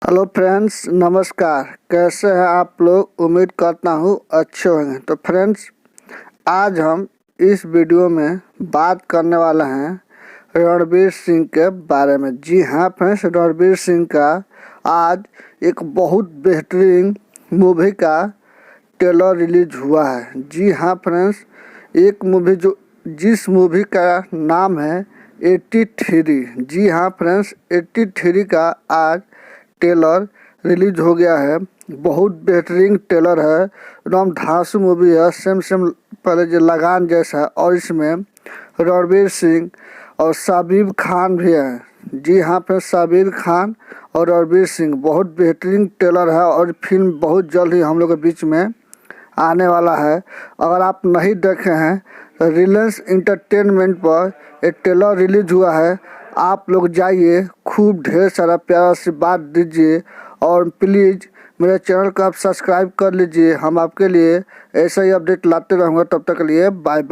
Hello friends, नमस्कार। कैसे हैं आप लोग? उम्मीद करता हूँ अच्छे होंगे। तो फ्रेंड्स, आज हम इस वीडियो में बात करने वाले हैं रणवीर सिंह के बारे में। जी हाँ फ्रेंड्स, रणवीर सिंह का आज एक बहुत बेहतरीन मूवी का ट्रेलर रिलीज हुआ है। जी हाँ फ्रेंड्स, एक मूवी जिस मूवी का नाम है 83। जी हाँ फ्रेंड्स, 83 का आज ट्रेलर रिलीज हो गया है। बहुत बेहतरीन ट्रेलर है, एकदम धांसू मूवी है। सेम पहले जो लगान जैसा है। और इसमें रणवीर सिंह और शाबिब खान भी हैं। जी हाँ फ्रेंड्स, शाबिब खान और रणवीर सिंह, बहुत बेहतरीन ट्रेलर है। और फिल्म बहुत जल्द ही हम लोग के बीच में आने वाला है। अगर आप नहीं देखे हैं तो रिलायंस इंटरटेनमेंट पर एक ट्रेलर रिलीज हुआ है। आप लोग जाइए, खूब ढेर सारा प्यारा सी बात दीजिए और प्लीज़ मेरे चैनल को आप सब्सक्राइब कर लीजिए। हम आपके लिए ऐसा ही अपडेट लाते रहूँगा। तब तक के लिए बाय बाय।